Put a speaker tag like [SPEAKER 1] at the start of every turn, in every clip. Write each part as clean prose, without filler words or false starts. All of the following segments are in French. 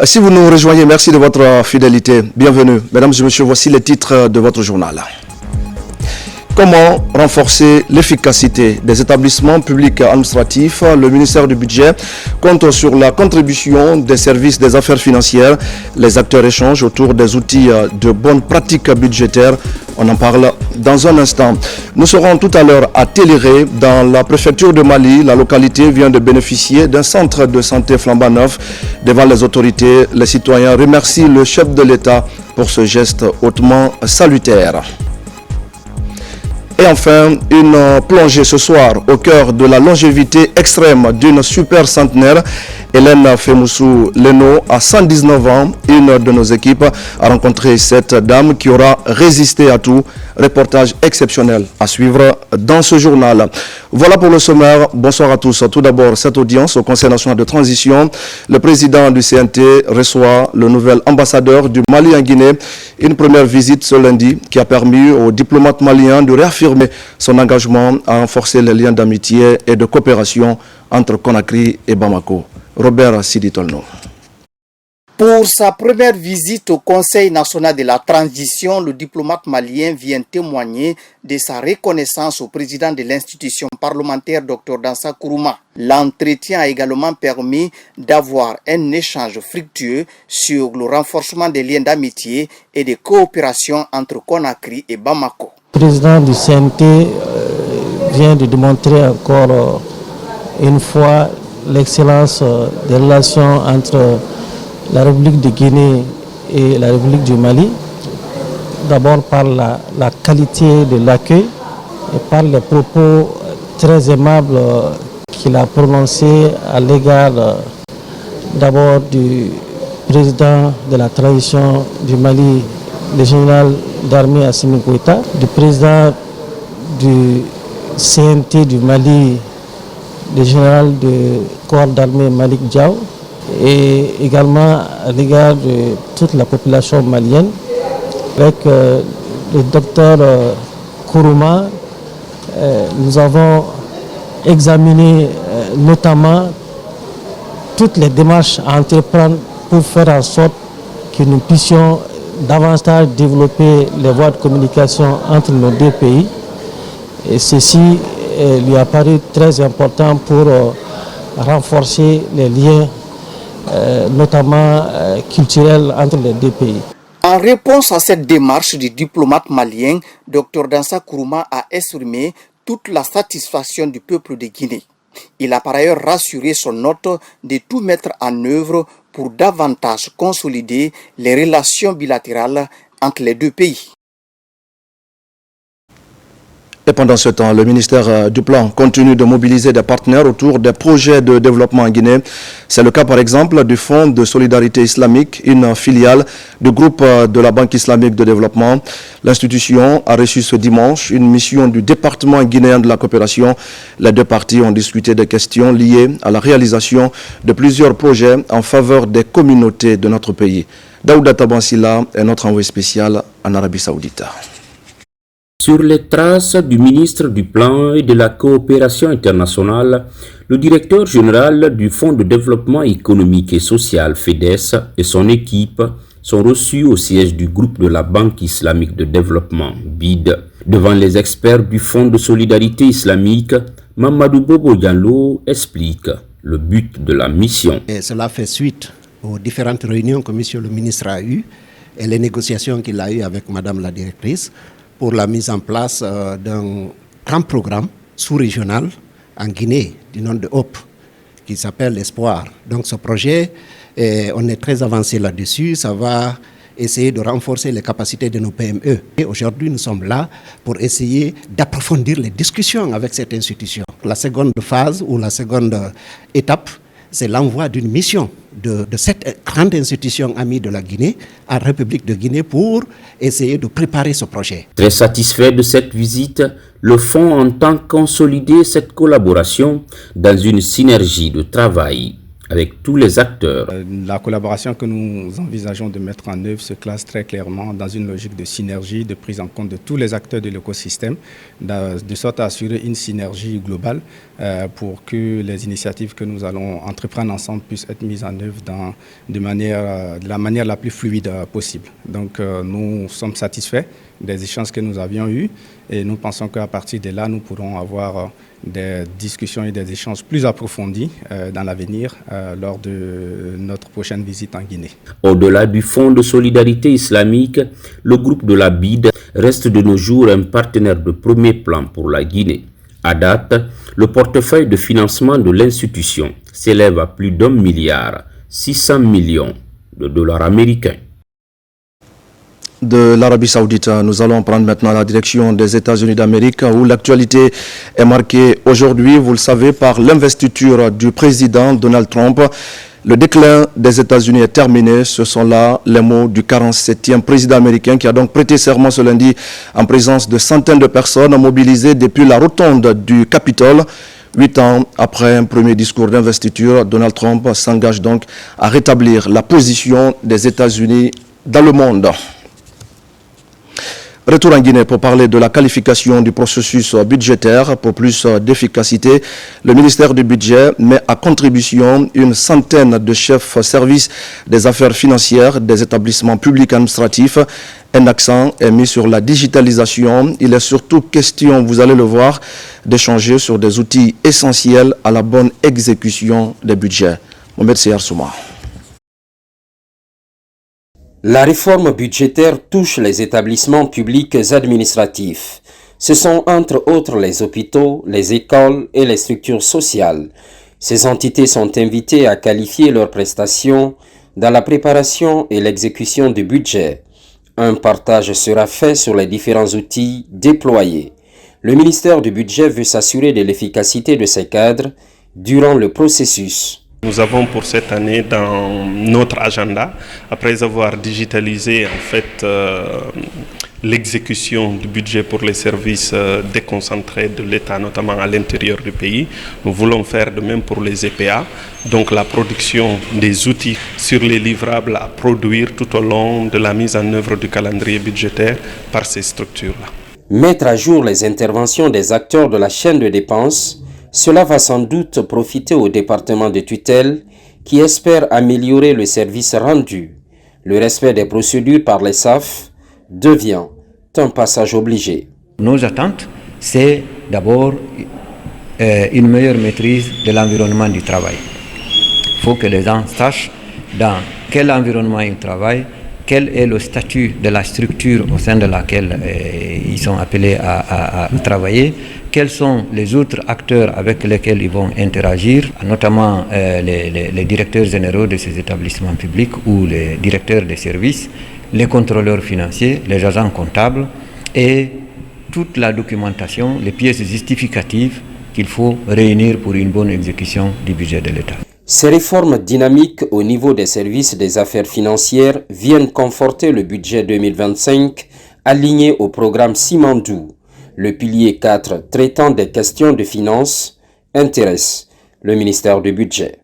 [SPEAKER 1] Si vous nous rejoignez, merci de votre fidélité. Bienvenue. Mesdames et messieurs, voici les titres de votre journal. Comment renforcer l'efficacité des établissements publics administratifs? Le ministère du Budget compte sur la contribution des services des affaires financières. Les acteurs échangent autour des outils de bonnes pratiques budgétaires. On en parle dans un instant. Nous serons tout à l'heure à Téléré, dans la préfecture de Mali. La localité vient de bénéficier d'un centre de santé flambant neuf. Devant les autorités, les citoyens remercient le chef de l'État pour ce geste hautement salutaire. Et enfin, une plongée ce soir au cœur de la longévité extrême d'une super centenaire. Hélène Femoussou Leno a 119 ans. Une de nos équipes a rencontré cette dame qui aura résisté à tout. Reportage exceptionnel à suivre dans ce journal. Voilà pour le sommaire. Bonsoir à tous. Tout d'abord, cette audience au Conseil national de transition. Le président du CNT reçoit le nouvel ambassadeur du Mali en Guinée. Une première visite ce lundi qui a permis aux diplomates maliens de réaffirmer son engagement à renforcer les liens d'amitié et de coopération entre Conakry et Bamako. Robert Siditolno.
[SPEAKER 2] Pour sa première visite au Conseil national de la transition, le diplomate malien vient témoigner de sa reconnaissance au président de l'institution parlementaire, Dr Dansa Kourouma. L'entretien a également permis d'avoir un échange fructueux sur le renforcement des liens d'amitié et de coopération entre Conakry et Bamako.
[SPEAKER 3] Le président du CNT vient de démontrer encore une fois l'excellence des relations entre la République de Guinée et la République du Mali, d'abord par la qualité de l'accueil et par les propos très aimables qu'il a prononcés à l'égard d'abord du président de la transition du Mali, le général d'armée Assimi Goïta, du président du CNT du Mali, le général de corps d'armée Malik Diaw, et également à l'égard de toute la population malienne. Avec le docteur Kourouma, nous avons examiné notamment toutes les démarches à entreprendre pour faire en sorte que nous puissions davantage développer les voies de communication entre nos deux pays. Et ceci lui a paru très important pour renforcer les liens, notamment culturels, entre les deux pays.
[SPEAKER 2] En réponse à cette démarche du diplomate malien, Dr Dansa Kourouma a exprimé toute la satisfaction du peuple de Guinée. Il a par ailleurs rassuré son hôte de tout mettre en œuvre pour davantage consolider les relations bilatérales entre les deux pays.
[SPEAKER 1] Et pendant ce temps, le ministère du Plan continue de mobiliser des partenaires autour des projets de développement en Guinée. C'est le cas par exemple du Fonds de solidarité islamique, une filiale du groupe de la Banque islamique de développement. L'institution a reçu ce dimanche une mission du département guinéen de la coopération. Les deux parties ont discuté des questions liées à la réalisation de plusieurs projets en faveur des communautés de notre pays. Daouda Tabansila est notre envoyé spécial en Arabie Saoudite.
[SPEAKER 4] Sur les traces du ministre du Plan et de la coopération internationale, le directeur général du Fonds de développement économique et social FEDES et son équipe sont reçus au siège du groupe de la Banque islamique de développement, BID. Devant les experts du Fonds de solidarité islamique, Mamadou Bobo Diallo explique le but de la mission.
[SPEAKER 5] Et cela fait suite aux différentes réunions que monsieur le ministre a eues et les négociations qu'il a eues avec madame la directrice pour la mise en place d'un grand programme sous-régional en Guinée du nom de HOPE qui s'appelle l'Espoir. Donc ce projet, on est très avancé là-dessus, ça va essayer de renforcer les capacités de nos PME. Et aujourd'hui, nous sommes là pour essayer d'approfondir les discussions avec cette institution. La seconde phase ou la seconde étape, c'est l'envoi d'une mission de cette grande institution amie de la Guinée à la République de Guinée pour essayer de préparer ce projet.
[SPEAKER 4] Très satisfait de cette visite, le Fonds entend consolider cette collaboration dans une synergie de travail. avec tous les acteurs.
[SPEAKER 6] La collaboration que nous envisageons de mettre en œuvre se classe très clairement dans une logique de synergie, de prise en compte de tous les acteurs de l'écosystème, de sorte à assurer une synergie globale pour que les initiatives que nous allons entreprendre ensemble puissent être mises en œuvre de la manière la plus fluide possible. Donc nous sommes satisfaits des échanges que nous avions eus et nous pensons qu'à partir de là, nous pourrons avoir des discussions et des échanges plus approfondis dans l'avenir lors de notre prochaine visite en Guinée.
[SPEAKER 4] Au-delà du Fonds de solidarité islamique, le groupe de la BID reste de nos jours un partenaire de premier plan pour la Guinée. À date, le portefeuille de financement de l'institution s'élève à plus d'1,6 milliard de dollars américains.
[SPEAKER 1] De l'Arabie Saoudite, nous allons prendre maintenant la direction des États-Unis d'Amérique où l'actualité est marquée aujourd'hui, vous le savez, par l'investiture du président Donald Trump. Le déclin des États-Unis est terminé. Ce sont là les mots du 47e président américain qui a donc prêté serment ce lundi en présence de centaines de personnes mobilisées depuis la rotonde du Capitole. 8 ans après un premier discours d'investiture, Donald Trump s'engage donc à rétablir la position des États-Unis dans le monde. Retour en Guinée pour parler de la qualification du processus budgétaire. Pour plus d'efficacité, le ministère du Budget met à contribution une centaine de chefs services des affaires financières des établissements publics administratifs. Un accent est mis sur la digitalisation. Il est surtout question, vous allez le voir, d'échanger sur des outils essentiels à la bonne exécution des budgets. Mohamed Seyar Souma.
[SPEAKER 7] La réforme budgétaire touche les établissements publics administratifs. Ce sont entre autres les hôpitaux, les écoles et les structures sociales. Ces entités sont invitées à qualifier leurs prestations dans la préparation et l'exécution du budget. Un partage sera fait sur les différents outils déployés. Le ministère du Budget veut s'assurer de l'efficacité de ces cadres durant le processus.
[SPEAKER 8] Nous avons pour cette année dans notre agenda, après avoir digitalisé en fait l'exécution du budget pour les services déconcentrés de l'État, notamment à l'intérieur du pays, nous voulons faire de même pour les EPA, donc la production des outils sur les livrables à produire tout au long de la mise en œuvre du calendrier budgétaire par ces structures-là.
[SPEAKER 7] Mettre à jour les interventions des acteurs de la chaîne de dépenses, cela va sans doute profiter au département de tutelle qui espère améliorer le service rendu. Le respect des procédures par les SAF devient un passage obligé.
[SPEAKER 9] Nos attentes, c'est d'abord une meilleure maîtrise de l'environnement du travail. Il faut que les gens sachent dans quel environnement ils travaillent, quel est le statut de la structure au sein de laquelle ils sont appelés à travailler, quels sont les autres acteurs avec lesquels ils vont interagir, notamment les directeurs généraux de ces établissements publics ou les directeurs des services, les contrôleurs financiers, les agents comptables et toute la documentation, les pièces justificatives qu'il faut réunir pour une bonne exécution du budget de l'État.
[SPEAKER 7] Ces réformes dynamiques au niveau des services des affaires financières viennent conforter le budget 2025 aligné au programme Simandou. Le pilier 4 traitant des questions de finances intéresse le ministère du Budget.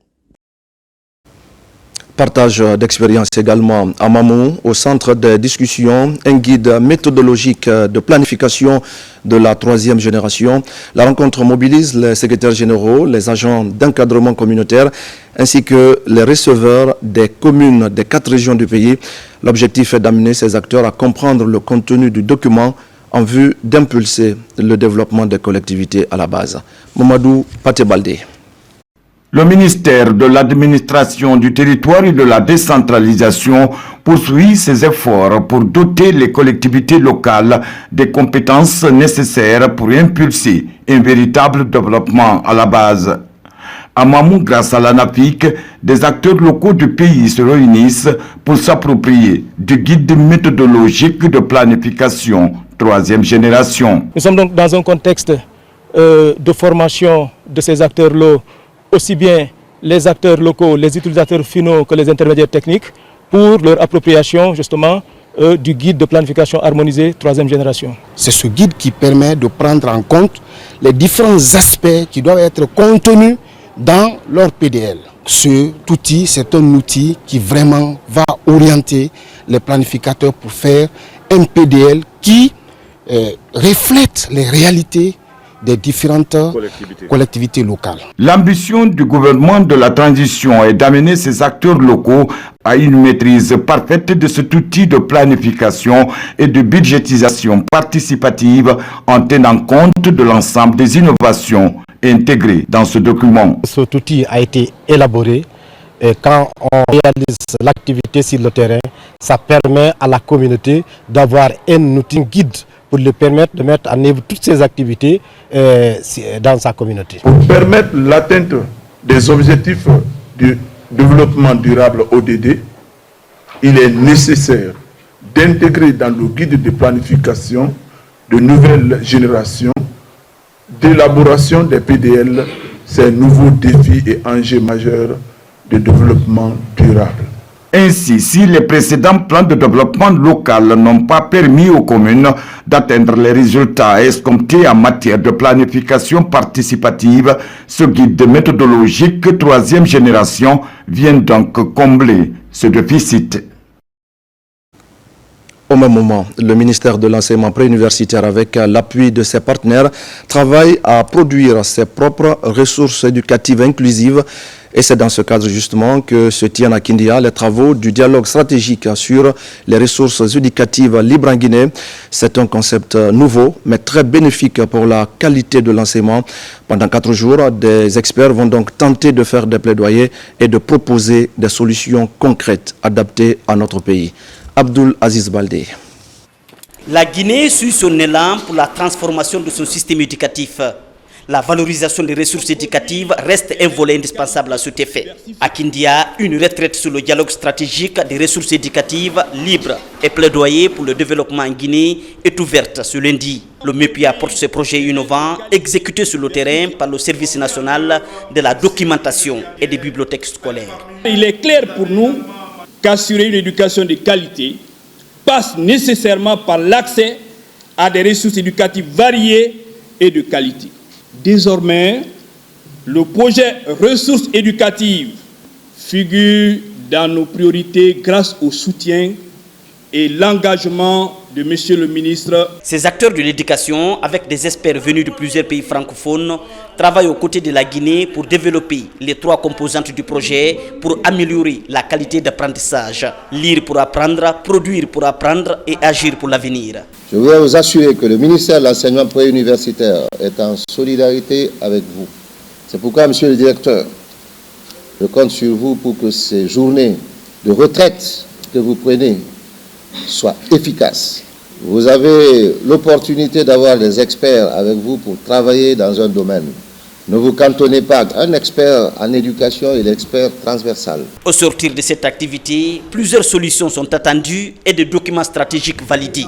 [SPEAKER 1] Partage d'expérience également à Mamou, au centre de discussion, un guide méthodologique de planification de la 3e génération. La rencontre mobilise les secrétaires généraux, les agents d'encadrement communautaire, ainsi que les receveurs des communes des 4 régions du pays. L'objectif est d'amener ces acteurs à comprendre le contenu du document en vue d'impulser le développement des collectivités à la base. Mamadou Patebaldé.
[SPEAKER 10] Le ministère de l'administration du territoire et de la décentralisation poursuit ses efforts pour doter les collectivités locales des compétences nécessaires pour impulser un véritable développement à la base. À Mamou, grâce à l'ANAPIC, des acteurs locaux du pays se réunissent pour s'approprier du guide méthodologique de planification 3e génération.
[SPEAKER 3] Nous sommes donc dans un contexte de formation de ces acteurs-là, aussi bien les acteurs locaux, les utilisateurs finaux que les intermédiaires techniques, pour leur appropriation justement du guide de planification harmonisée 3e génération.
[SPEAKER 11] C'est ce guide qui permet de prendre en compte les différents aspects qui doivent être contenus dans leur PDL. cet outil, c'est un outil qui vraiment va orienter les planificateurs pour faire un PDL qui reflète les réalités des différentes collectivités locales.
[SPEAKER 10] L'ambition du gouvernement de la transition est d'amener ces acteurs locaux à une maîtrise parfaite de cet outil de planification et de budgétisation participative en tenant compte de l'ensemble des innovations intégrées dans ce document.
[SPEAKER 11] Cet outil a été élaboré et quand on réalise l'activité sur le terrain, ça permet à la communauté d'avoir un outil guide pour lui permettre de mettre en œuvre toutes ces activités dans sa communauté.
[SPEAKER 12] Pour permettre l'atteinte des objectifs du développement durable ODD, il est nécessaire d'intégrer dans le guide de planification de nouvelles générations, d'élaboration des PDL, ces nouveaux défis et enjeux majeurs de développement durable.
[SPEAKER 10] Ainsi, si les précédents plans de développement local n'ont pas permis aux communes d'atteindre les résultats escomptés en matière de planification participative, ce guide méthodologique troisième génération vient donc combler ce déficit.
[SPEAKER 1] Au même moment, le ministère de l'enseignement préuniversitaire, avec l'appui de ses partenaires, travaille à produire ses propres ressources éducatives inclusives. Et c'est dans ce cadre justement que se tiennent à Kindia les travaux du dialogue stratégique sur les ressources éducatives libres en Guinée. C'est un concept nouveau, mais très bénéfique pour la qualité de l'enseignement. Pendant 4 jours, des experts vont donc tenter de faire des plaidoyers et de proposer des solutions concrètes adaptées à notre pays. Abdul Aziz Baldé.
[SPEAKER 13] La Guinée suit son élan pour la transformation de son système éducatif. La valorisation des ressources éducatives reste un volet indispensable à cet effet. À Kindia, une retraite sur le dialogue stratégique des ressources éducatives libres et plaidoyer pour le développement en Guinée est ouverte ce lundi. Le MEPI apporte ce projet innovant exécuté sur le terrain par le Service national de la documentation et des bibliothèques scolaires.
[SPEAKER 14] Il est clair pour nous qu'assurer une éducation de qualité passe nécessairement par l'accès à des ressources éducatives variées et de qualité. Désormais, le projet ressources éducatives figure dans nos priorités grâce au soutien et l'engagement de Monsieur le ministre.
[SPEAKER 13] Ces acteurs de l'éducation, avec des experts venus de plusieurs pays francophones, travaillent aux côtés de la Guinée pour développer les 3 composantes du projet pour améliorer la qualité d'apprentissage. Lire pour apprendre, produire pour apprendre et agir pour l'avenir.
[SPEAKER 15] Je voudrais vous assurer que le ministère de l'enseignement préuniversitaire est en solidarité avec vous. C'est pourquoi, monsieur le directeur, je compte sur vous pour que ces journées de retraite que vous prenez soient efficaces. Vous avez l'opportunité d'avoir des experts avec vous pour travailler dans un domaine. Ne vous cantonnez pas à un expert en éducation et l'expert transversal.
[SPEAKER 13] Au sortir de cette activité, plusieurs solutions sont attendues et des documents stratégiques validés.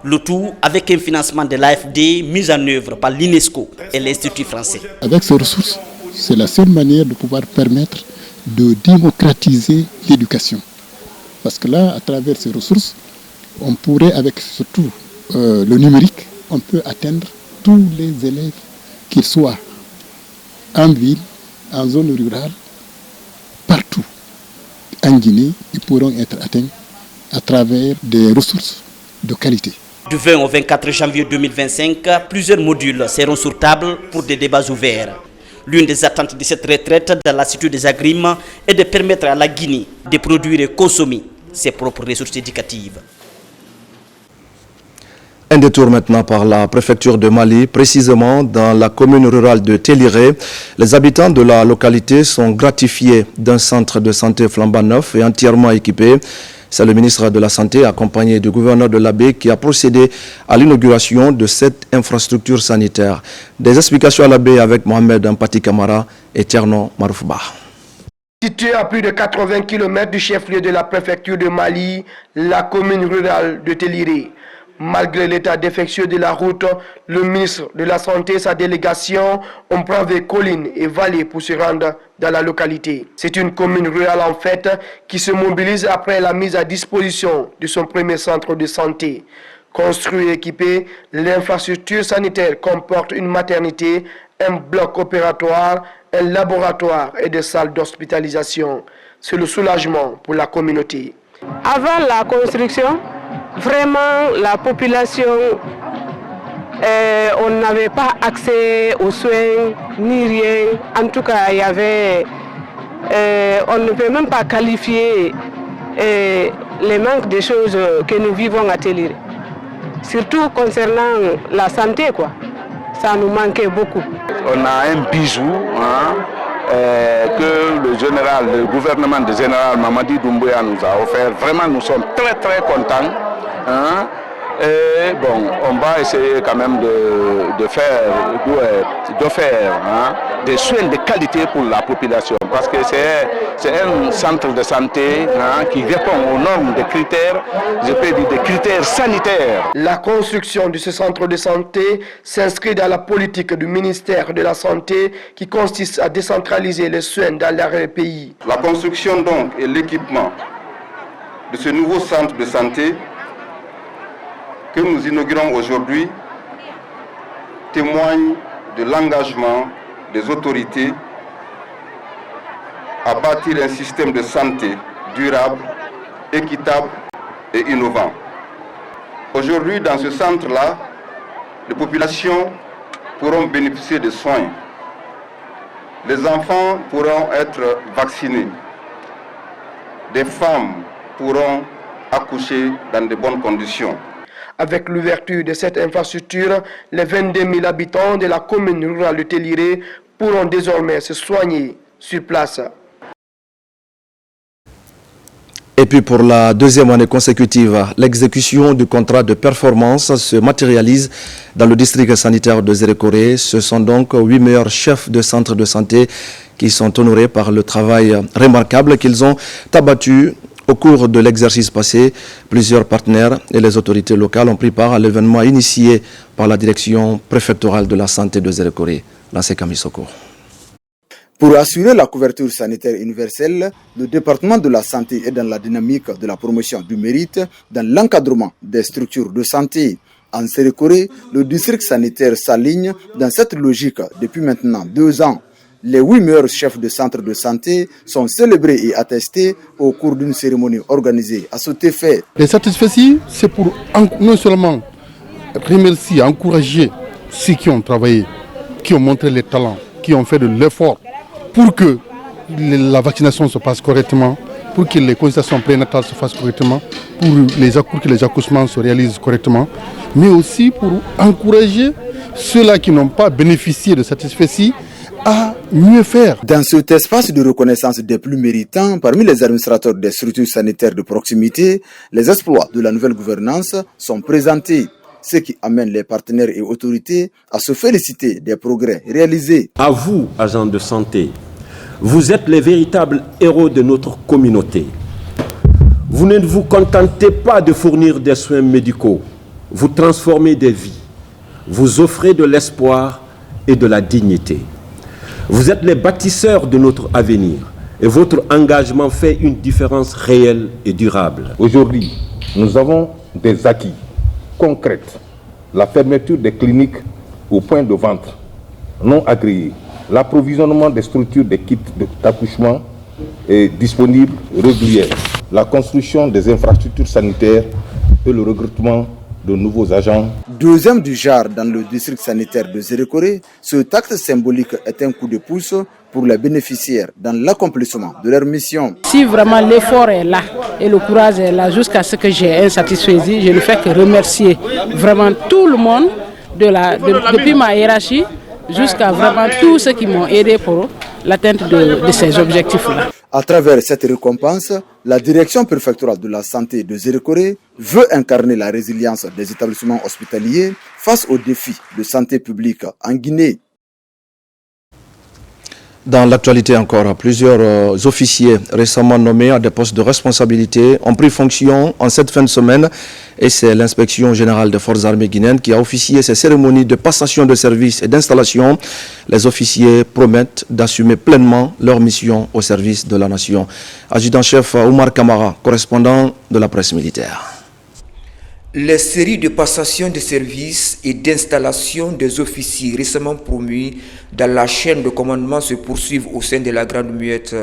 [SPEAKER 13] Le tout avec un financement de l'AFD mis en œuvre par l'UNESCO et l'Institut français.
[SPEAKER 16] Avec ces ressources, c'est la seule manière de pouvoir permettre de démocratiser l'éducation. Parce que là, à travers ces ressources, on pourrait, avec surtout le numérique, on peut atteindre tous les élèves, qu'ils soient en ville, en zone rurale, partout. En Guinée, ils pourront être atteints à travers des ressources de qualité.
[SPEAKER 13] Du 20 au 24 janvier 2025, plusieurs modules seront sur table pour des débats ouverts. L'une des attentes de cette retraite dans l'Institut des Agrimes est de permettre à la Guinée de produire et consommer ses propres ressources éducatives.
[SPEAKER 1] Un détour maintenant par la préfecture de Mali, précisément dans la commune rurale de Téliré. Les habitants de la localité sont gratifiés d'un centre de santé flambant neuf et entièrement équipé. C'est le ministre de la Santé, accompagné du gouverneur de l'Abbé, qui a procédé à l'inauguration de cette infrastructure sanitaire. Des explications à l'Abbé avec Mohamed Ampati Kamara et Tierno Maroufba.
[SPEAKER 17] Située à plus de 80 km du chef-lieu de la préfecture de Mali, la commune rurale de Téliré. Malgré l'état défectueux de la route, le ministre de la Santé et sa délégation ont bravé collines et vallées pour se rendre dans la localité. C'est une commune rurale en fait qui se mobilise après la mise à disposition de son premier centre de santé. Construit et équipé, l'infrastructure sanitaire comporte une maternité, un bloc opératoire, un laboratoire et des salles d'hospitalisation. C'est le soulagement pour la communauté.
[SPEAKER 18] Avant la construction, vraiment la population, on n'avait pas accès aux soins ni rien. En tout cas, il y avait, on ne peut même pas qualifier les manques des choses que nous vivons à Téliré. Surtout concernant la santé, quoi. Ça nous manquait beaucoup.
[SPEAKER 19] On a un bijou que le gouvernement du général Mamadi Doumbouya nous a offert. Vraiment, nous sommes très très contents. Et bon, on va essayer quand même d'offrir des soins de qualité pour la population, parce que c'est un centre de santé qui répond aux normes, des critères, je peux dire des critères sanitaires.
[SPEAKER 17] La construction de ce centre de santé s'inscrit dans la politique du ministère de la Santé qui consiste à décentraliser les soins dans leur pays.
[SPEAKER 19] La construction donc et l'équipement de ce nouveau centre de santé que nous inaugurons aujourd'hui témoigne de l'engagement des autorités à bâtir un système de santé durable, équitable et innovant. Aujourd'hui, dans ce centre-là, les populations pourront bénéficier de soins. Les enfants pourront être vaccinés. Des femmes pourront accoucher dans de bonnes conditions.
[SPEAKER 17] Avec l'ouverture de cette infrastructure, les 22 000 habitants de la commune rurale de Téliré pourront désormais se soigner sur place.
[SPEAKER 1] Et puis pour la deuxième année consécutive, l'exécution du contrat de performance se matérialise dans le district sanitaire de Zérékoré. Ce sont donc 8 meilleurs chefs de centres de santé qui sont honorés par le travail remarquable qu'ils ont abattu au cours de l'exercice passé. Plusieurs partenaires et les autorités locales ont pris part à l'événement initié par la direction préfectorale de la santé de Zérékoré, lancé Kamisoko.
[SPEAKER 20] Pour assurer la couverture sanitaire universelle, le département de la santé est dans la dynamique de la promotion du mérite dans l'encadrement des structures de santé. En Zérékoré, le district sanitaire s'aligne dans cette logique depuis maintenant 2 ans. Les 8 meilleurs chefs de centres de santé sont célébrés et attestés au cours d'une cérémonie organisée à cet effet.
[SPEAKER 21] Les satisfaits, c'est pour non seulement remercier, encourager ceux qui ont travaillé, qui ont montré les talents, qui ont fait de l'effort pour que la vaccination se passe correctement, pour que les consultations prénatales se fassent correctement, pour que les accouchements se réalisent correctement, mais aussi pour encourager ceux-là qui n'ont pas bénéficié de satisfaits à mieux faire.
[SPEAKER 20] Dans cet espace de reconnaissance des plus méritants, parmi les administrateurs des structures sanitaires de proximité, les exploits de la nouvelle gouvernance sont présentés, ce qui amène les partenaires et autorités à se féliciter des progrès réalisés.
[SPEAKER 22] À vous, agents de santé, vous êtes les véritables héros de notre communauté. Vous ne vous contentez pas de fournir des soins médicaux, vous transformez des vies, vous offrez de l'espoir et de la dignité. Vous êtes les bâtisseurs de notre avenir et votre engagement fait une différence réelle et durable.
[SPEAKER 23] Aujourd'hui, nous avons des acquis concrets. La fermeture des cliniques au point de vente non agréés, l'approvisionnement des structures des kits d'accouchement est disponible régulièrement, la construction des infrastructures sanitaires et le recrutement de nouveaux agents.
[SPEAKER 20] Deuxième du genre dans le district sanitaire de Zérékoré, ce acte symbolique est un coup de pouce pour les bénéficiaires dans l'accomplissement de leur mission.
[SPEAKER 18] Si vraiment l'effort est là et le courage est là jusqu'à ce que j'ai un satisfait, je ne fais que remercier vraiment tout le monde depuis ma hiérarchie jusqu'à vraiment tous ceux qui m'ont aidé pour l'atteinte de ces objectifs-là.
[SPEAKER 20] À travers cette récompense, la direction préfectorale de la santé de Zérékoré veut incarner la résilience des établissements hospitaliers face aux défis de santé publique en Guinée.
[SPEAKER 1] Dans l'actualité encore, plusieurs officiers récemment nommés à des postes de responsabilité ont pris fonction en cette fin de semaine et c'est l'inspection générale des forces armées guinéennes qui a officié ces cérémonies de passation de services et d'installation. Les officiers promettent d'assumer pleinement leur mission au service de la nation. Adjudant-chef Oumar Kamara, correspondant de la presse militaire.
[SPEAKER 2] Les séries de passation de services et d'installation des officiers récemment promus dans la chaîne de commandement se poursuivent au sein de la Grande Muette.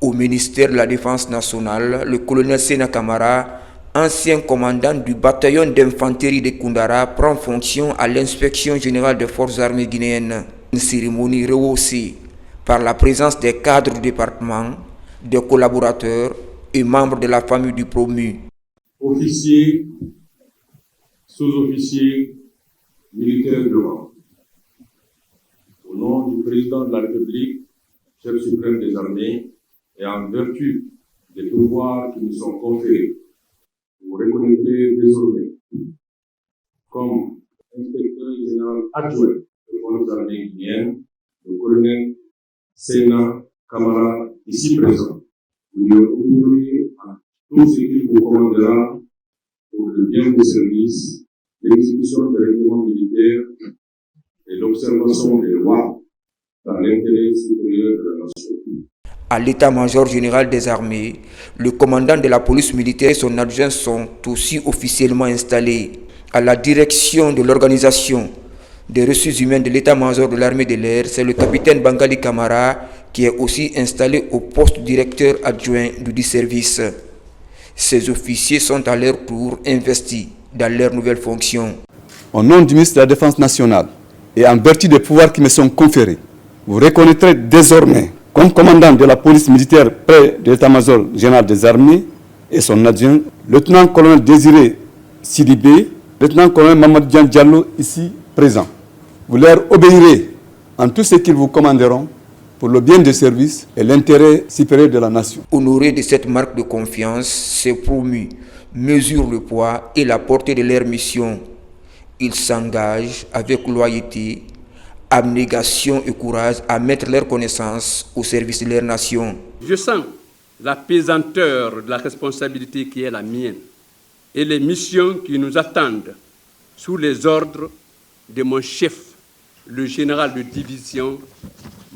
[SPEAKER 2] Au ministère de la Défense nationale, le colonel Sena Kamara, ancien commandant du bataillon d'infanterie de Koundara, prend fonction à l'inspection générale des forces armées guinéennes. Une cérémonie rehaussée par la présence des cadres du département, des collaborateurs et membres de la famille du promu.
[SPEAKER 5] Officiers, sous-officiers, militaires de rang. Au nom du président de la République, chef suprême des armées, et en vertu des pouvoirs qui nous sont conférés, vous reconnaîtrez désormais comme inspecteur général adjoint des forces armées guinéennes, le colonel Sena Kamara, ici présent. Vous lui obéirez à tout ce qu'il vous commandera pour le bien du service, l'exécution des règlements militaires et l'observation des lois dans l'intérêt supérieur de la nation.
[SPEAKER 2] À l'état-major général des armées, le commandant de la police militaire et son adjoint sont aussi officiellement installés. À la direction de l'organisation des ressources humaines de l'état-major de l'armée de l'air, c'est le capitaine Bangali Kamara qui est aussi installé au poste directeur adjoint du service. Ces officiers sont à leur tour investis dans leurs nouvelles fonctions.
[SPEAKER 6] Au nom du ministre de la Défense nationale et en vertu des pouvoirs qui me sont conférés, vous reconnaîtrez désormais comme commandant de la police militaire près de l'état-major général des armées et son adjoint, lieutenant-colonel Désiré Sidibé, lieutenant-colonel Mamadou Diallo, ici présent. Vous leur obéirez en tout ce qu'ils vous commanderont pour le bien des services et l'intérêt supérieur de la nation.
[SPEAKER 2] Honorés de cette marque de confiance, ces promus mesurent le poids et la portée de leur mission. Ils s'engagent avec loyauté, abnégation et courage à mettre leurs connaissances au service de leur nation.
[SPEAKER 24] Je sens la pesanteur de la responsabilité qui est la mienne et les missions qui nous attendent sous les ordres de mon chef, le général de division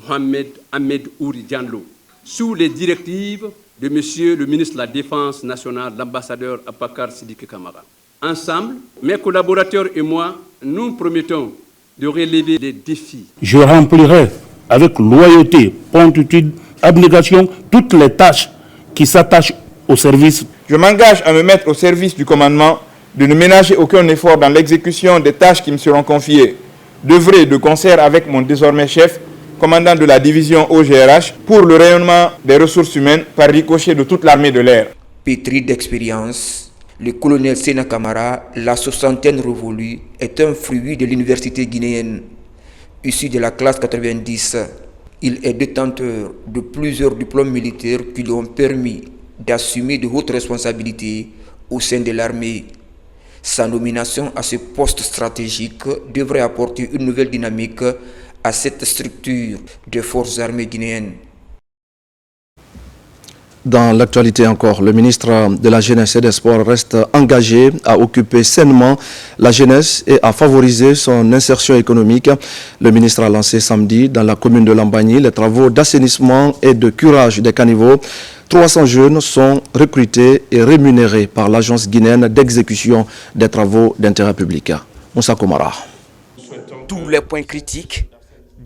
[SPEAKER 24] Mohamed Ahmed Ouri Diallo, sous les directives de Monsieur le ministre de la Défense nationale, l'ambassadeur Abakar Sidiki Kamara. Ensemble, mes collaborateurs et moi, nous promettons de relever les défis.
[SPEAKER 25] Je remplirai avec loyauté, promptitude, abnégation toutes les tâches qui s'attachent au service.
[SPEAKER 26] Je m'engage à me mettre au service du commandement, de ne ménager aucun effort dans l'exécution des tâches qui me seront confiées, d'œuvrer de concert avec mon désormais chef, commandant de la division OGRH, pour le rayonnement des ressources humaines par ricochet de toute l'armée de l'air.
[SPEAKER 2] Pétri d'expérience, le colonel Sena Kamara, la soixantaine révolue, est un fruit de l'université guinéenne. Issu de la classe 90, il est détenteur de plusieurs diplômes militaires qui lui ont permis d'assumer de hautes responsabilités au sein de l'armée. Sa nomination à ce poste stratégique devrait apporter une nouvelle dynamique à cette structure des forces armées guinéennes.
[SPEAKER 1] Dans l'actualité encore, le ministre de la Jeunesse et des Sports reste engagé à occuper sainement la jeunesse et à favoriser son insertion économique. Le ministre a lancé samedi dans la commune de Lambagny les travaux d'assainissement et de curage des caniveaux. 300 jeunes sont recrutés et rémunérés par l'agence guinéenne d'exécution des travaux d'intérêt public. Moussa Komara.
[SPEAKER 13] Tous les points critiques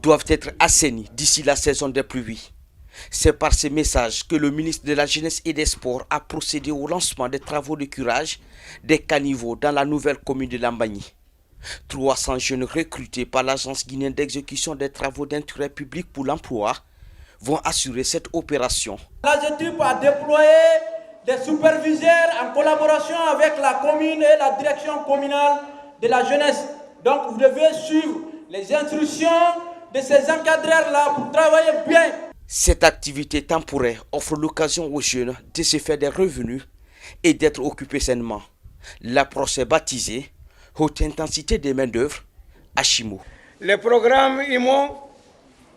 [SPEAKER 13] doivent être assainis d'ici la saison des pluies. C'est par ces messages que le ministre de la Jeunesse et des Sports a procédé au lancement des travaux de curage des caniveaux dans la nouvelle commune de Lambagny. 300 jeunes recrutés par l'agence guinéenne d'exécution des travaux d'intérêt public pour l'emploi vont assurer cette opération.
[SPEAKER 27] L'AGETIP a déployé des superviseurs en collaboration avec la commune et la direction communale de la jeunesse. Donc vous devez suivre les instructions de ces encadreurs-là pour travailler bien.
[SPEAKER 13] Cette activité temporaire offre l'occasion aux jeunes de se faire des revenus et d'être occupés sainement. L'approche est baptisée Haute intensité des main-d'œuvre à Chimo.
[SPEAKER 27] Les programmes IMO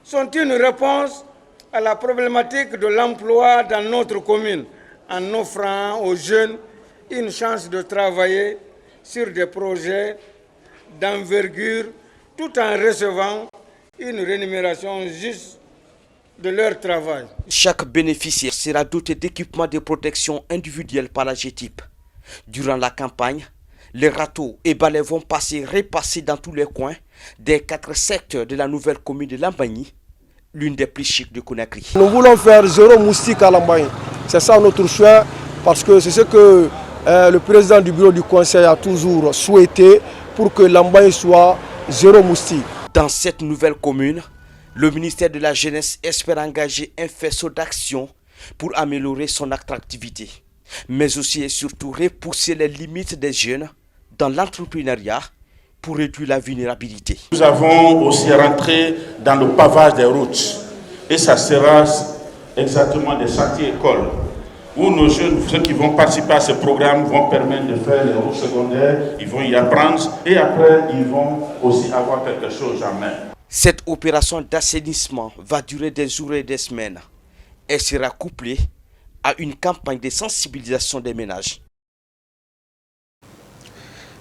[SPEAKER 27] sont une réponse à la problématique de l'emploi dans notre commune en offrant aux jeunes une chance de travailler sur des projets d'envergure tout en recevant une rémunération juste de leur travail.
[SPEAKER 13] Chaque bénéficiaire sera doté d'équipements de protection individuelle par la GTIP. Durant la campagne,
[SPEAKER 3] Les râteaux et balais vont repasser dans tous les coins des 4 secteurs de la nouvelle commune de Lambagne, l'une des plus chics de Conakry.
[SPEAKER 4] Nous voulons faire 0 moustique à Lambagne. C'est ça notre choix, parce que c'est ce que le président du bureau du conseil a toujours souhaité pour que Lambagne soit 0 moustique.
[SPEAKER 3] Dans cette nouvelle commune, le ministère de la Jeunesse espère engager un faisceau d'action pour améliorer son attractivité, mais aussi et surtout repousser les limites des jeunes dans l'entrepreneuriat pour réduire la vulnérabilité.
[SPEAKER 7] Nous avons aussi rentré dans le pavage des routes et ça sera exactement des chantiers écoles où nos jeunes, ceux qui vont participer à ce programme, vont permettre de faire les routes secondaires, ils vont y apprendre et après ils vont aussi avoir quelque chose en main.
[SPEAKER 3] Cette opération d'assainissement va durer des jours et des semaines. Elle sera couplée à une campagne de sensibilisation des ménages.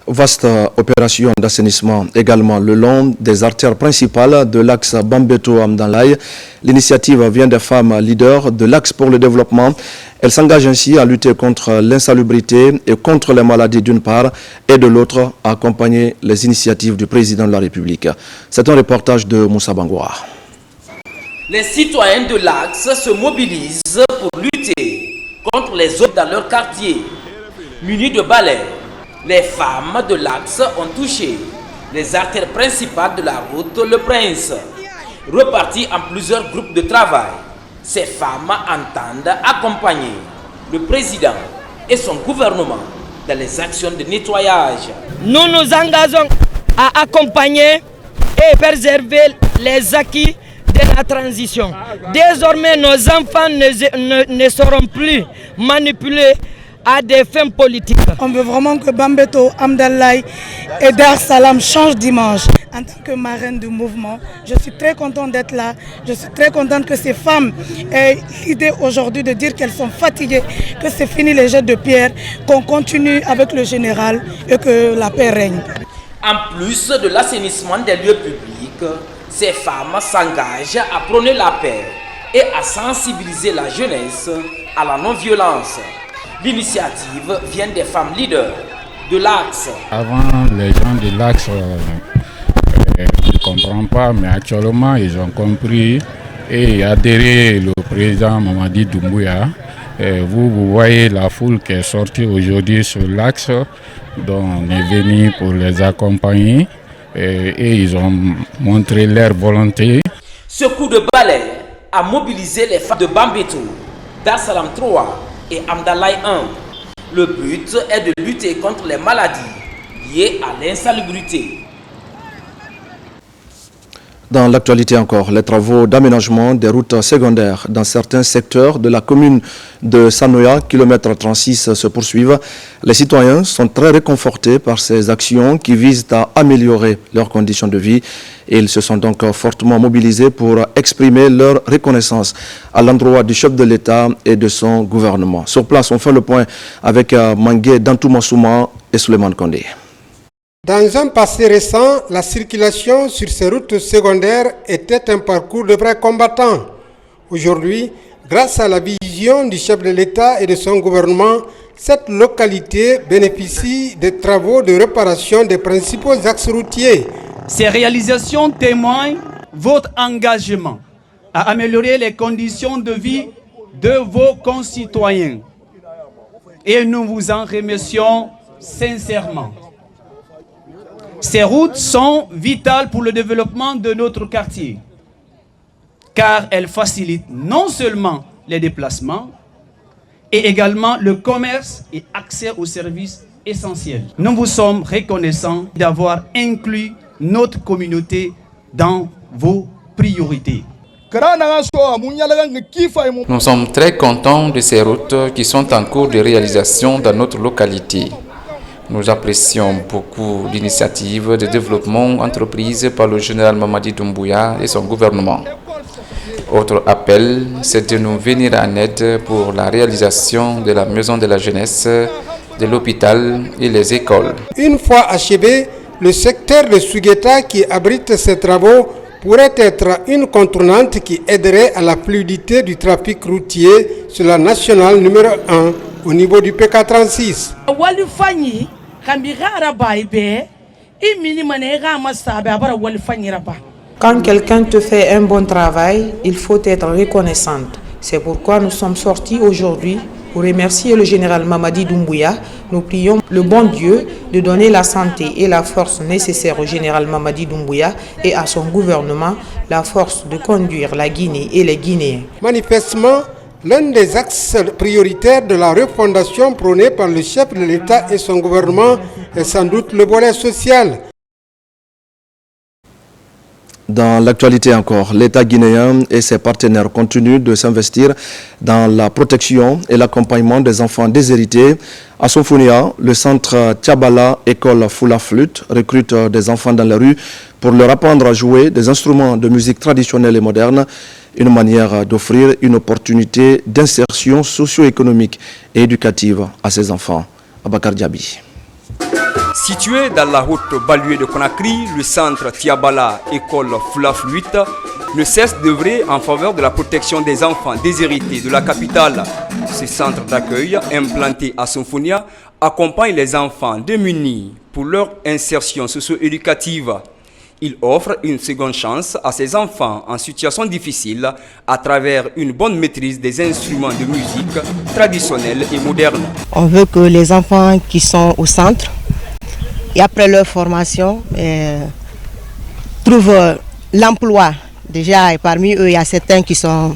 [SPEAKER 1] Vaste opération d'assainissement également le long des artères principales de l'axe Bambeto-Amdanlaye. L'initiative vient des femmes leaders de l'axe pour le développement. Elles s'engagent ainsi à lutter contre l'insalubrité et contre les maladies d'une part et de l'autre à accompagner les initiatives du président de la République. C'est un reportage de Moussa Bangoura.
[SPEAKER 8] Les citoyens de l'axe se mobilisent pour lutter contre les autres dans leur quartier. Munis de balais, les femmes de l'axe ont touché les artères principales de la route Le Prince. Reparties en plusieurs groupes de travail, ces femmes entendent accompagner le président et son gouvernement dans les actions de nettoyage.
[SPEAKER 9] Nous nous engageons à accompagner et préserver les acquis de la transition. Désormais, nos enfants ne seront plus manipulés à des fins politiques.
[SPEAKER 11] On veut vraiment que Bambeto, Amdanlaye et Dar Salam changent d'image. En tant que marraine du mouvement, je suis très contente d'être là. Je suis très contente que ces femmes aient l'idée aujourd'hui de dire qu'elles sont fatiguées, que c'est fini les jets de pierre, qu'on continue avec le général et que la paix règne.
[SPEAKER 8] En plus de l'assainissement des lieux publics, ces femmes s'engagent à prôner la paix et à sensibiliser la jeunesse à la non-violence. L'initiative vient des femmes leaders de l'axe.
[SPEAKER 12] Avant, les gens de l'axe ne comprennent pas, mais actuellement, ils ont compris et adhéré le président Mamadi Doumbouya. Vous voyez la foule qui est sortie aujourd'hui sur l'axe, dont on est venu pour les accompagner et ils ont montré leur volonté.
[SPEAKER 8] Ce coup de balai a mobilisé les femmes de Bambeto, Dar Salam 3 et Amdanlaye 1. Le but est de lutter contre les maladies liées à l'insalubrité.
[SPEAKER 1] Dans l'actualité encore, les travaux d'aménagement des routes secondaires dans certains secteurs de la commune de Sanoya, kilomètre 36, se poursuivent. Les citoyens sont très réconfortés par ces actions qui visent à améliorer leurs conditions de vie. Et ils se sont donc fortement mobilisés pour exprimer leur reconnaissance à l'endroit du chef de l'État et de son gouvernement. Sur place, on fait le point avec Mangué Dantoumassouma et Souleymane Kondé.
[SPEAKER 28] Dans un passé récent, la circulation sur ces routes secondaires était un parcours de vrais combattants. Aujourd'hui, grâce à la vision du chef de l'État et de son gouvernement, cette localité bénéficie des travaux de réparation des principaux axes routiers.
[SPEAKER 29] Ces réalisations témoignent votre engagement à améliorer les conditions de vie de vos concitoyens. Et nous vous en remercions sincèrement. Ces routes sont vitales pour le développement de notre quartier, car elles facilitent non seulement les déplacements, et également le commerce et accès aux services essentiels. Nous vous sommes reconnaissants d'avoir inclus notre communauté dans vos priorités.
[SPEAKER 30] Nous sommes très contents de ces routes qui sont en cours de réalisation dans notre localité. Nous apprécions beaucoup l'initiative de développement entreprise par le général Mamadi Doumbouya et son gouvernement. Autre appel, c'est de nous venir en aide pour la réalisation de la maison de la jeunesse, de l'hôpital et les écoles.
[SPEAKER 28] Une fois achevé, le secteur de Sugueta qui abrite ces travaux pourrait être une contournante qui aiderait à la fluidité du trafic routier sur la nationale numéro 1 au niveau du PK36.
[SPEAKER 10] Quand quelqu'un te fait un bon travail, il faut être reconnaissante. C'est pourquoi nous sommes sortis aujourd'hui pour remercier le général Mamadi Doumbouya. Nous prions le bon Dieu de donner la santé et la force nécessaires au général Mamadi Doumbouya et à son gouvernement la force de conduire la Guinée et les Guinéens.
[SPEAKER 28] Manifestement, l'un des axes prioritaires de la refondation prônée par le chef de l'État et son gouvernement est sans doute le volet social.
[SPEAKER 1] Dans l'actualité encore, l'État guinéen et ses partenaires continuent de s'investir dans la protection et l'accompagnement des enfants déshérités. À Sonfonia, le centre Tiabala École Fula Flûte recrute des enfants dans la rue pour leur apprendre à jouer des instruments de musique traditionnelle et moderne, une manière d'offrir une opportunité d'insertion socio-économique et éducative à ces enfants. Abakar Diaby.
[SPEAKER 14] Situé dans la haute banlieue de Conakry, le centre Tiabala École Fula Flûte ne cesse d'œuvrer en faveur de la protection des enfants déshérités de la capitale. Ce centre d'accueil, implanté à Sonfonia, accompagne les enfants démunis pour leur insertion socio-éducative. Il offre une seconde chance à ces enfants en situation difficile à travers une bonne maîtrise des instruments de musique traditionnels et modernes.
[SPEAKER 15] On veut que les enfants qui sont au centre, et après leur formation, trouvent l'emploi. Déjà, et parmi eux, il y a certains qui sont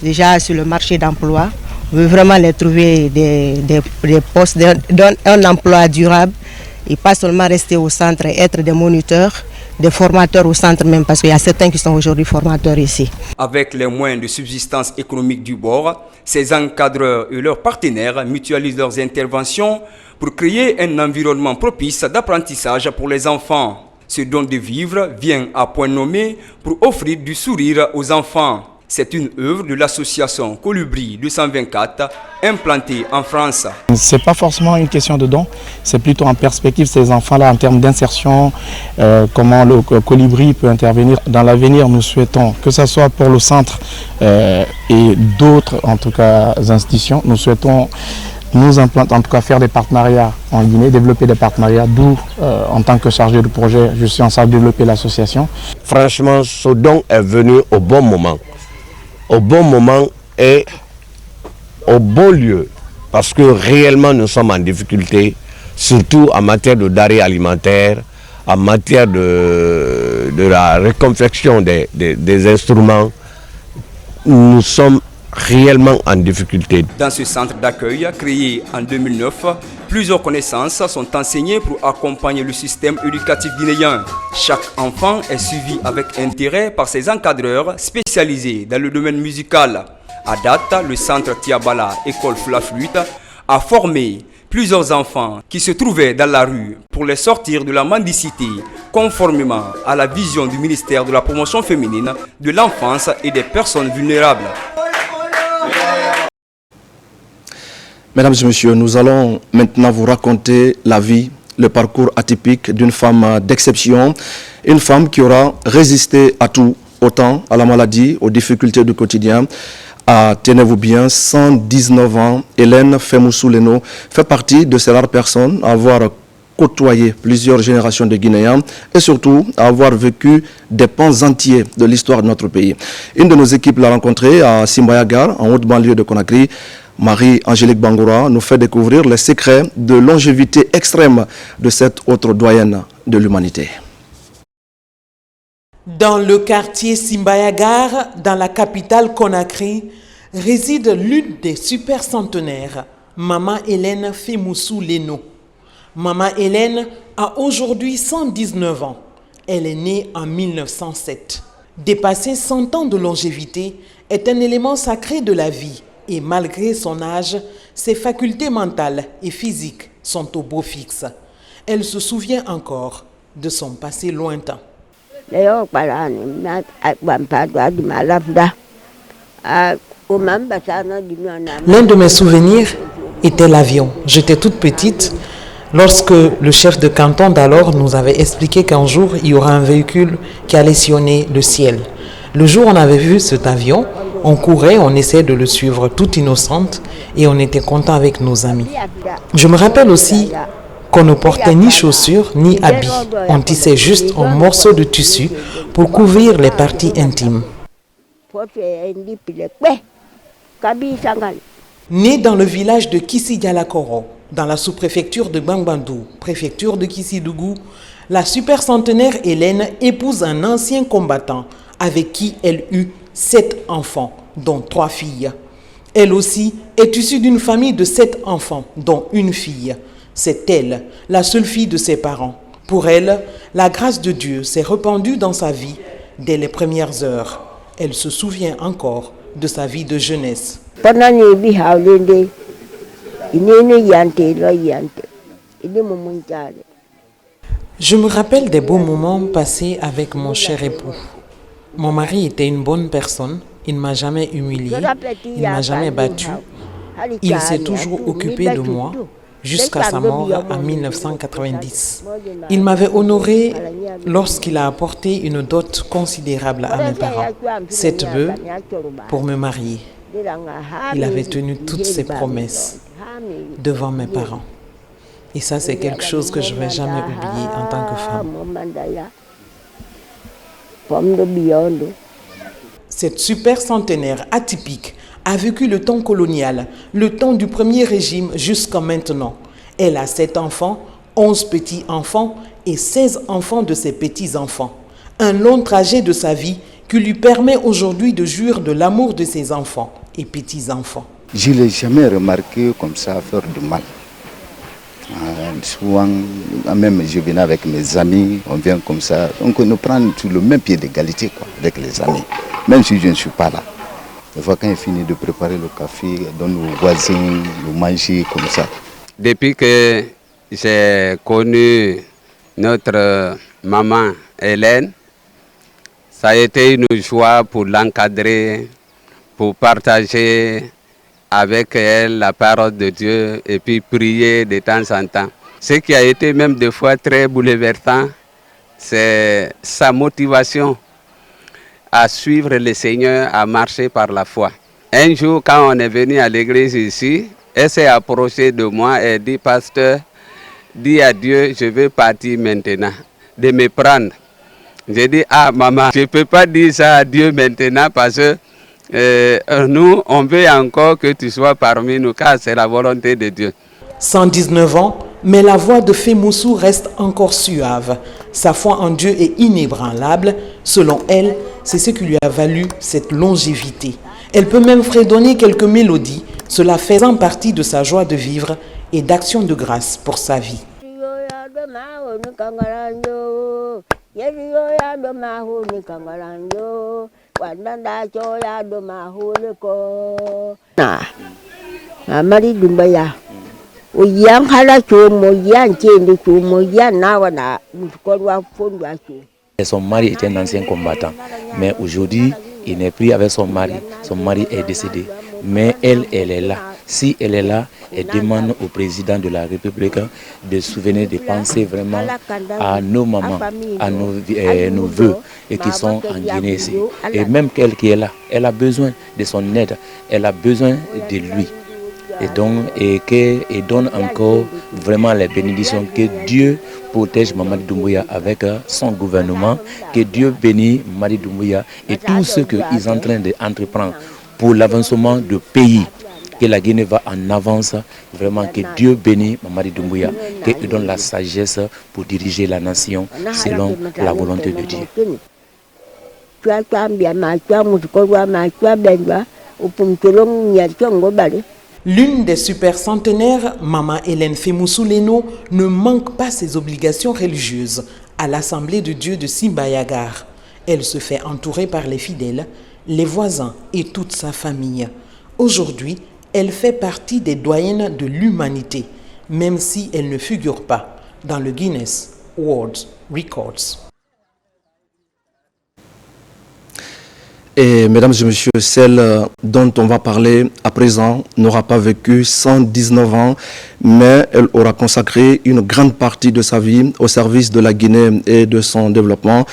[SPEAKER 15] déjà sur le marché d'emploi. On veut vraiment les trouver des postes, un emploi durable et pas seulement rester au centre et être des moniteurs, des formateurs au centre même, parce qu'il y a certains qui sont aujourd'hui formateurs ici.
[SPEAKER 14] Avec les moyens de subsistance économique du bord, ces encadreurs et leurs partenaires mutualisent leurs interventions pour créer un environnement propice d'apprentissage pour les enfants. Ce don de vivre vient à point nommé pour offrir du sourire aux enfants. C'est une œuvre de l'association Colibri 224 implantée en France.
[SPEAKER 16] Ce n'est pas forcément une question de don, c'est plutôt en perspective ces enfants-là en termes d'insertion, comment le Colibri peut intervenir. Dans l'avenir, nous souhaitons, que ce soit pour le centre et d'autres en tout cas institutions, nous souhaitons nous implanter, en tout cas faire des partenariats en Guinée, développer des partenariats, d'où en tant que chargé de projet, je suis en train de développer l'association.
[SPEAKER 17] Franchement, ce don est venu au bon moment. Au bon moment et au bon lieu, parce que réellement nous sommes en difficulté, surtout en matière de denrées alimentaires, en matière de la reconfection des instruments. Nous sommes réellement en difficulté.
[SPEAKER 14] Dans ce centre d'accueil créé en 2009, plusieurs connaissances sont enseignées pour accompagner le système éducatif guinéen. Chaque enfant est suivi avec intérêt par ses encadreurs spécialisés dans le domaine musical. À date, le centre Tiabala École Fula Flûte a formé plusieurs enfants qui se trouvaient dans la rue pour les sortir de la mendicité, conformément à la vision du ministère de la Promotion féminine, de l'enfance et des personnes vulnérables.
[SPEAKER 1] Mesdames et messieurs, nous allons maintenant vous raconter la vie, le parcours atypique d'une femme d'exception, une femme qui aura résisté à tout, autant à la maladie, aux difficultés du quotidien. Tenez-vous bien, 119 ans, Hélène Fémoussou-Leno fait partie de ces rares personnes à avoir côtoyé plusieurs générations de Guinéens et surtout à avoir vécu des pans entiers de l'histoire de notre pays. Une de nos équipes l'a rencontrée à Simbayagar, en haute banlieue de Conakry. Marie-Angélique Bangoura nous fait découvrir les secrets de longévité extrême de cette autre doyenne de l'humanité.
[SPEAKER 18] Dans le quartier Simbayagar, dans la capitale Conakry, réside l'une des super centenaires, Maman Hélène Fémoussou-Leno. Maman Hélène a aujourd'hui 119 ans. Elle est née en 1907. Dépasser 100 ans de longévité est un élément sacré de la vie et malgré son âge, ses facultés mentales et physiques sont au beau fixe. Elle se souvient encore de son passé lointain. L'un de mes souvenirs était l'avion. J'étais toute petite lorsque le chef de canton d'alors nous avait expliqué qu'un jour, il y aura un véhicule qui allait sillonner le ciel. Le jour où on avait vu cet avion, on courait, on essayait de le suivre toute innocente et on était content avec nos amis. Je me rappelle aussi qu'on ne portait ni chaussures ni habits. On tissait juste un morceau de tissu pour couvrir les parties intimes. Née dans le village de Kissi-Dialakoro, dans la sous-préfecture de Bangbandou, préfecture de Kissi-Dougou, la super centenaire Hélène épouse un ancien combattant avec qui elle eut 7 enfants, dont 3 filles. Elle aussi est issue d'une famille de 7 enfants, dont une fille. C'est elle, la seule fille de ses parents. Pour elle, la grâce de Dieu s'est répandue dans sa vie dès les premières heures. Elle se souvient encore de sa vie de jeunesse. Je me rappelle des beaux moments passés avec mon cher époux. Mon mari était une bonne personne, il ne m'a jamais humilié, il ne m'a jamais battu. Il s'est toujours occupé de moi jusqu'à sa mort en 1990. Il m'avait honoré lorsqu'il a apporté une dot considérable à mes parents, 7 bœufs pour me marier. Il avait tenu toutes ses promesses devant mes parents. Et ça, c'est quelque chose que je ne vais jamais oublier en tant que femme. Cette super centenaire atypique a vécu le temps colonial, le temps du premier régime jusqu'à maintenant. Elle a 7 enfants, 11 petits-enfants et 16 enfants de ses petits-enfants. Un long trajet de sa vie qui lui permet aujourd'hui de jouir de l'amour de ses enfants et petits-enfants.
[SPEAKER 5] Je ne l'ai jamais remarqué comme ça faire du mal. Souvent, même je venais avec mes amis, on vient comme ça, donc on nous prend sur le même pied d'égalité avec les amis, même si je ne suis pas là. Des fois, quand il finit de préparer le café, il donne aux voisins, le manger comme ça.
[SPEAKER 6] Depuis que j'ai connu notre maman Hélène, ça a été une joie pour l'encadrer, pour partager avec elle la parole de Dieu et puis prier de temps en temps. Ce qui a été même des fois très bouleversant, c'est sa motivation à suivre le Seigneur, à marcher par la foi. Un jour, quand on est venu à l'église ici, elle s'est approchée de moi et dit, pasteur, dis à Dieu, je veux partir maintenant, de me prendre. J'ai dit, ah maman, je ne peux pas dire ça à Dieu maintenant parce que nous, on veut encore que tu sois parmi nous, car c'est la volonté de Dieu.
[SPEAKER 18] 119 ans, mais la voix de Fémoussou reste encore suave. Sa foi en Dieu est inébranlable. Selon elle, c'est ce qui lui a valu cette longévité. Elle peut même fredonner quelques mélodies, cela faisant partie de sa joie de vivre et d'action de grâce pour sa vie.
[SPEAKER 19] Son mari était un ancien combattant, mais aujourd'hui, il n'est plus avec son mari. Son mari est décédé, mais elle est là. Si elle est là, elle demande au président de la République de souvenir, de penser vraiment à nos mamans, à nos vœux et qui sont en Guinée ici. Et même qu'elle qui est là, elle a besoin de son aide, elle a besoin de lui. Et donc, et donne encore vraiment les bénédictions. Que Dieu protège Mamadi Doumbouya avec son gouvernement. Que Dieu bénisse Mamadi Doumbouya et tous ceux qu'ils sont en train d'entreprendre pour l'avancement du pays. Que la Guinée va en avance. Vraiment, que Dieu bénisse Mamadi Doumbouya. Qu'il donne la sagesse pour diriger la nation selon la volonté de Dieu.
[SPEAKER 18] L'une des super centenaires, Maman Hélène Fémoussou Leno, ne manque pas ses obligations religieuses à l'Assemblée de Dieu de Simbayagar. Elle se fait entourer par les fidèles, les voisins et toute sa famille. Aujourd'hui, elle fait partie des doyennes de l'humanité, même si elle ne figure pas dans le Guinness World Records.
[SPEAKER 1] Et mesdames et messieurs, celle dont on va parler à présent n'aura pas vécu 119 ans, mais elle aura consacré une grande partie de sa vie au service de la Guinée et de son développement.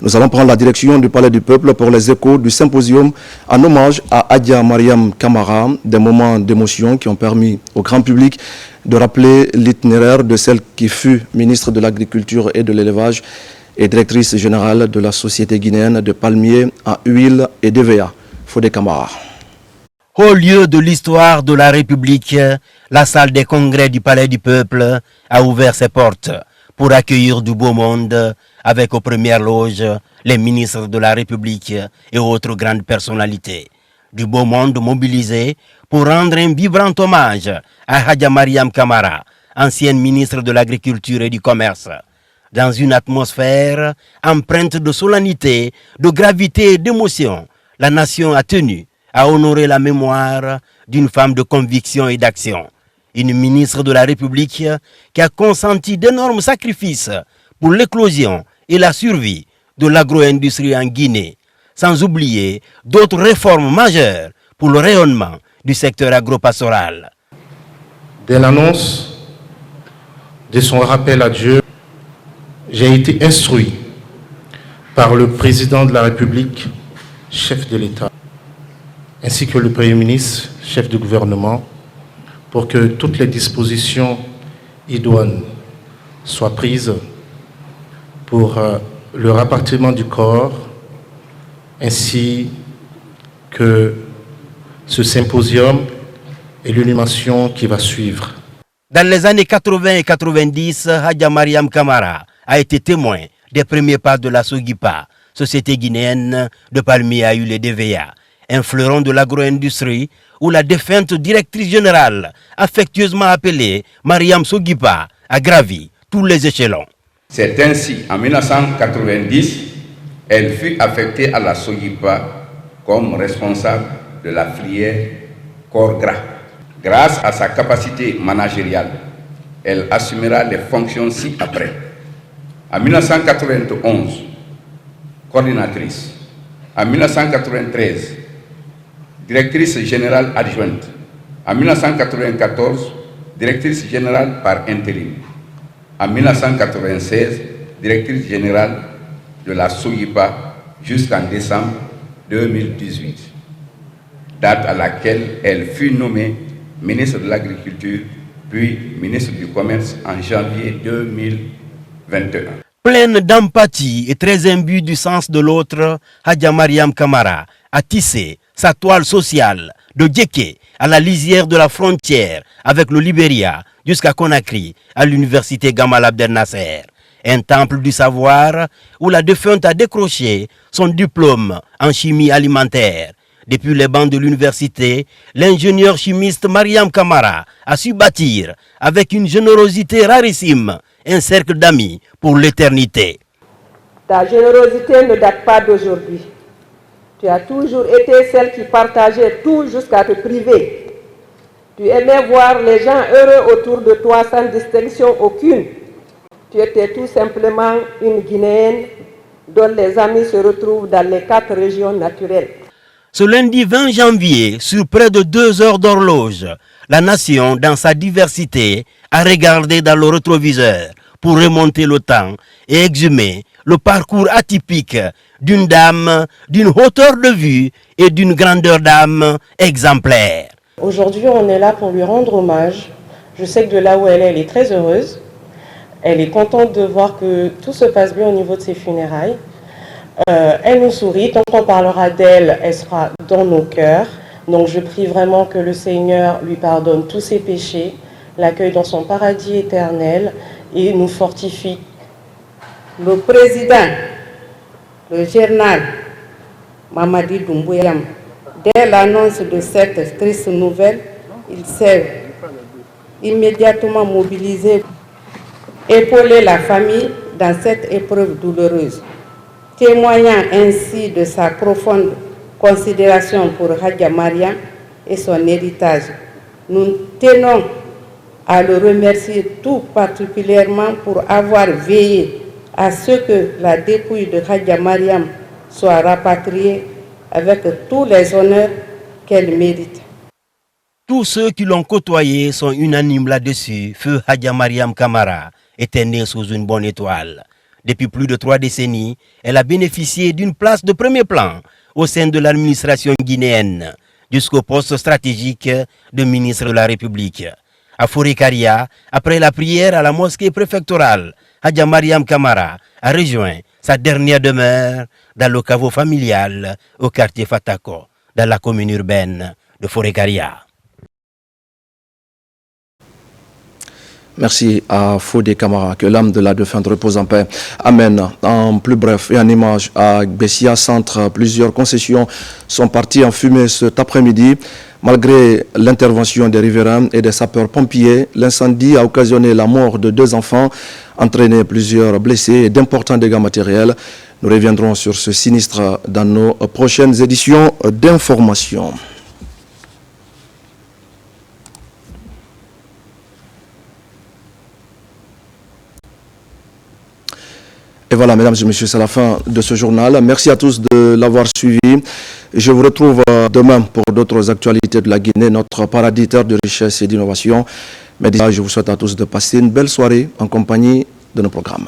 [SPEAKER 1] Nous allons prendre la direction du Palais du Peuple pour les échos du symposium en hommage à Hadja Mariam Kamara, des moments d'émotion qui ont permis au grand public de rappeler l'itinéraire de celle qui fut ministre de l'Agriculture et de l'Élevage et directrice générale de la Société guinéenne de palmiers à huile et d'EVA, Fodé Kamara.
[SPEAKER 2] Au lieu de l'histoire de la République, la salle des congrès du Palais du Peuple a ouvert ses portes pour accueillir du beau monde avec aux premières loges les ministres de la République et autres grandes personnalités. Du beau monde mobilisé pour rendre un vibrant hommage à Hadja Mariam Kamara, ancienne ministre de l'Agriculture et du Commerce. Dans une atmosphère empreinte de solennité, de gravité et d'émotion, la nation a tenu à honorer la mémoire d'une femme de conviction et d'action. Une ministre de la République qui a consenti d'énormes sacrifices pour l'éclosion et la survie de l'agro-industrie en Guinée, sans oublier d'autres réformes majeures pour le rayonnement du secteur agropastoral.
[SPEAKER 13] Dès l'annonce de son rappel à Dieu, j'ai été instruit par le président de la République, chef de l'État, ainsi que le Premier ministre, chef du gouvernement, pour que toutes les dispositions idoines soient prises pour le rapatriement du corps, ainsi que ce symposium et l'inhumation qui va suivre.
[SPEAKER 2] Dans les années 80 et 90, Hadja Mariam Kamara a été témoin des premiers pas de la Sogipa, société guinéenne de palmiers à huile et d'EVA, un fleuron de l'agro-industrie où la défunte directrice générale, affectueusement appelée Mariam Sogipa, a gravi tous les échelons.
[SPEAKER 20] C'est ainsi, en 1990, elle fut affectée à la Sogipa comme responsable de la filière corps gras. Grâce à sa capacité managériale, elle assumera les fonctions ci-après. En 1991, coordinatrice. En 1993, directrice générale adjointe. En 1994, directrice générale par intérim. En 1996, directrice générale de la Sogipa jusqu'en décembre 2018, date à laquelle elle fut nommée ministre de l'Agriculture, puis ministre du Commerce en janvier 2021.
[SPEAKER 2] Pleine d'empathie et très imbue du sens de l'autre, Hadja Mariam Kamara a tissé sa toile sociale de Djeké à la lisière de la frontière avec le Libéria jusqu'à Conakry à l'université Gamal Abdel Nasser. Un temple du savoir où la défunte a décroché son diplôme en chimie alimentaire. Depuis les bancs de l'université, l'ingénieur chimiste Mariam Kamara a su bâtir avec une générosité rarissime un cercle d'amis pour l'éternité.
[SPEAKER 21] Ta générosité ne date pas d'aujourd'hui. Tu as toujours été celle qui partageait tout jusqu'à te priver. Tu aimais voir les gens heureux autour de toi sans distinction aucune. Tu étais tout simplement une Guinéenne dont les amis se retrouvent dans les 4 régions naturelles.
[SPEAKER 2] Ce lundi 20 janvier, sur près de 2 heures d'horloge, la nation, dans sa diversité, a regardé dans le rétroviseur pour remonter le temps et exhumer le parcours atypique d'une dame d'une hauteur de vue et d'une grandeur d'âme exemplaire.
[SPEAKER 22] Aujourd'hui, on est là pour lui rendre hommage. Je sais que de là où elle est très heureuse. Elle est contente de voir que tout se passe bien au niveau de ses funérailles. Elle nous sourit, tant qu'on parlera d'elle, elle sera dans nos cœurs. Donc je prie vraiment que le Seigneur lui pardonne tous ses péchés, l'accueille dans son paradis éternel et nous fortifie.
[SPEAKER 21] Le président, le général Mamadi Doumbouya, dès l'annonce de cette triste nouvelle, il s'est immédiatement mobilisé, épauler la famille dans cette épreuve douloureuse. Témoignant ainsi de sa profonde considération pour Hadja Mariam et son héritage, nous tenons à le remercier tout particulièrement pour avoir veillé à ce que la dépouille de Hadja Mariam soit rapatriée avec tous les honneurs qu'elle mérite.
[SPEAKER 2] Tous ceux qui l'ont côtoyé sont unanimes là-dessus. Feu Hadja Mariam Kamara était né sous une bonne étoile. Depuis plus de 3 décennies, elle a bénéficié d'une place de premier plan au sein de l'administration guinéenne, jusqu'au poste stratégique de ministre de la République. À Forêt-Karia, après la prière à la mosquée préfectorale, Hadja Mariam Kamara a rejoint sa dernière demeure dans le caveau familial au quartier Fatako, dans la commune urbaine de Forêt-Karia.
[SPEAKER 1] Merci à Fodé Camara, que l'âme de la défunte repose en paix. Amen. En plus bref et en image, à Bessia Centre, plusieurs concessions sont parties en fumée cet après-midi. Malgré l'intervention des riverains et des sapeurs-pompiers, l'incendie a occasionné la mort de 2 enfants, entraîné plusieurs blessés et d'importants dégâts matériels. Nous reviendrons sur ce sinistre dans nos prochaines éditions d'information. Et voilà, mesdames et messieurs, c'est la fin de ce journal. Merci à tous de l'avoir suivi. Je vous retrouve demain pour d'autres actualités de la Guinée, notre paradis terre de richesse et d'innovation. Mais d'ici là, je vous souhaite à tous de passer une belle soirée en compagnie de nos programmes.